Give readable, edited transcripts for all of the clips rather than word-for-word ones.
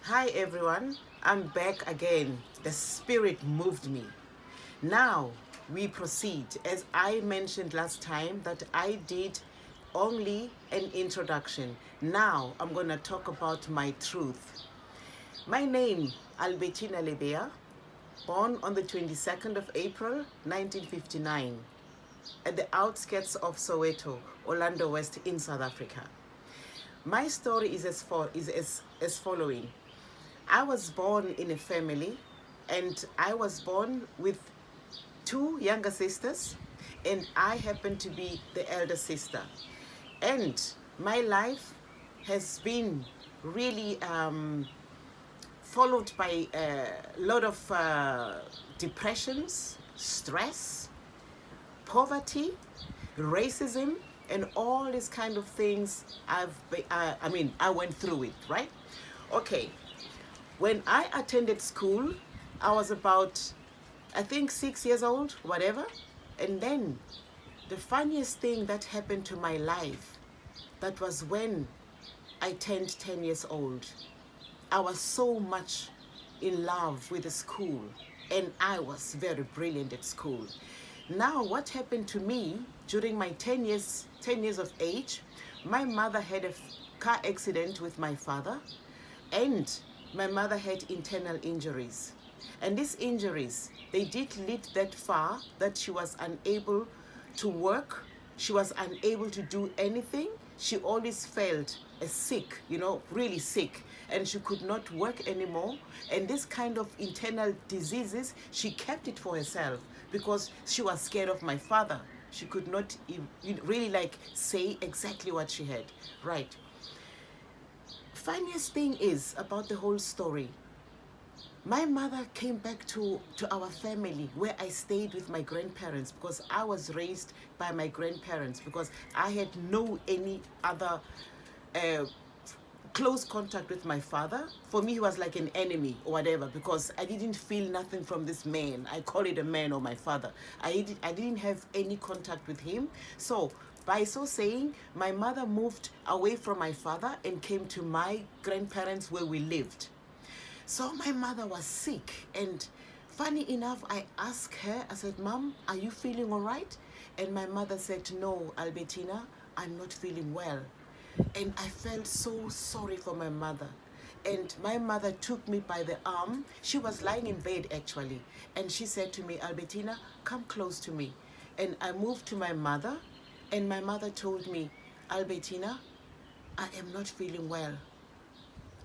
Hi everyone, I'm back again. The spirit moved me. Now we proceed. As I mentioned last time that I did only an introduction. Now I'm going to talk about my truth. My name, Albertina Lebea, born on the 22nd of April 1959 at the outskirts of Soweto, Orlando West in South Africa. My story is as following. I was born in a family, and I was born with two younger sisters, and I happen to be the elder sister. And my life has been really followed by a lot of depressions, stress, poverty, racism, and all these kind of things. I went through it, right? Okay. When I attended school, I was about, I think, 6 years old, whatever. And then the funniest thing that happened to my life, that was when I turned 10 years old. I was so much in love with the school, and I was very brilliant at school. Now, what happened to me during my 10 years of age, my mother had a car accident with my father, and my mother had internal injuries. And these injuries, they did lead that far that she was unable to work. She was unable to do anything. She always felt sick, really sick. And she could not work anymore. And this kind of internal diseases, she kept it for herself because she was scared of my father. She could not really say exactly what she had, right? Funniest thing is about the whole story, my mother came back to our family where I stayed with my grandparents, because I was raised by my grandparents, because I had no any other close contact with my father. For me, he was like an enemy or whatever, because I didn't feel nothing from this man. I call it a man or my father. I didn't have any contact with him. So by so saying, my mother moved away from my father and came to my grandparents where we lived. So my mother was sick, and funny enough, I asked her, I said, Mom, are you feeling all right? And my mother said, no, Albertina, I'm not feeling well. And I felt so sorry for my mother. And my mother took me by the arm. She was lying in bed actually. And she said to me, Albertina, come close to me. And I moved to my mother, and my mother told me, Albertina, I am not feeling well.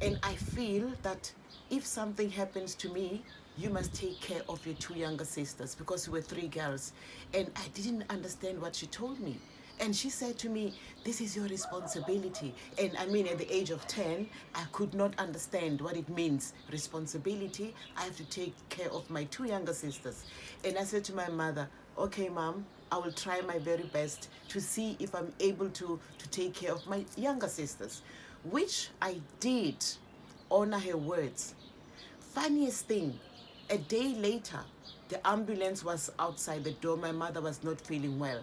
And I feel that if something happens to me, you must take care of your two younger sisters, because we were three girls. And I didn't understand what she told me. And she said to me, this is your responsibility. And I mean, at the age of 10, I could not understand what it means. Responsibility, I have to take care of my two younger sisters. And I said to my mother, okay, Mom, I will try my very best to see if I'm able to take care of my younger sisters, which I did. Honor her words. Funniest thing, a day later, the ambulance was outside the door. My mother was not feeling well.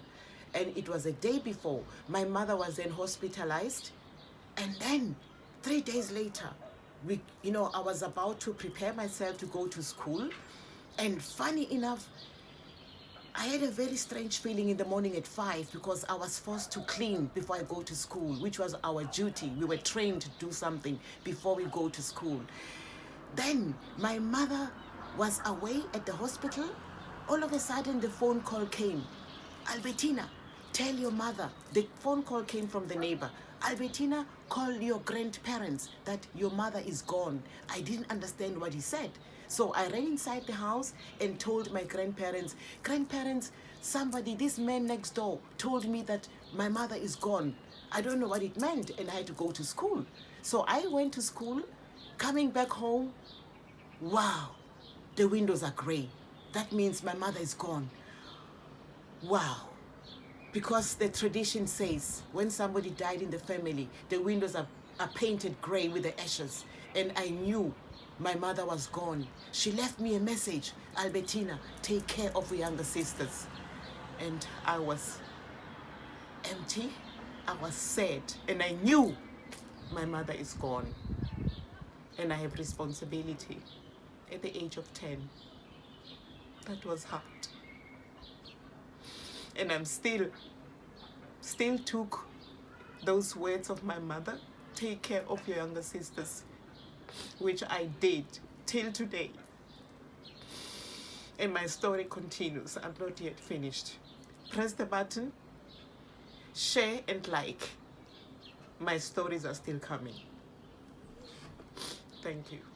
And it was a day before. My mother was then hospitalized. And then 3 days later, I was about to prepare myself to go to school. And funny enough, I had a very strange feeling in the morning at 5, because I was forced to clean before I go to school, which was our duty. We were trained to do something before we go to school. Then my mother was away at the hospital. All of a sudden, the phone call came. Albertina, tell your mother. The phone call came from the neighbor. Albertina, call your grandparents that your mother is gone. I didn't understand what he said. So I ran inside the house and told my grandparents, this man next door told me that my mother is gone. I don't know what it meant, and I had to go to school. So I went to school. Coming back home, wow, the windows are gray. That means my mother is gone. Wow. Because the tradition says when somebody died in the family, the windows are painted gray with the ashes. And I knew my mother was gone. She left me a message, Albertina, take care of your younger sisters. And I was empty. I was sad. And I knew my mother is gone. and I have responsibility at the age of 10. That was hard. And I'm still took those words of my mother, take care of your younger sisters, which I did till today. And my story continues. I'm not yet finished. Press the button, share and like. My stories are still coming. Thank you.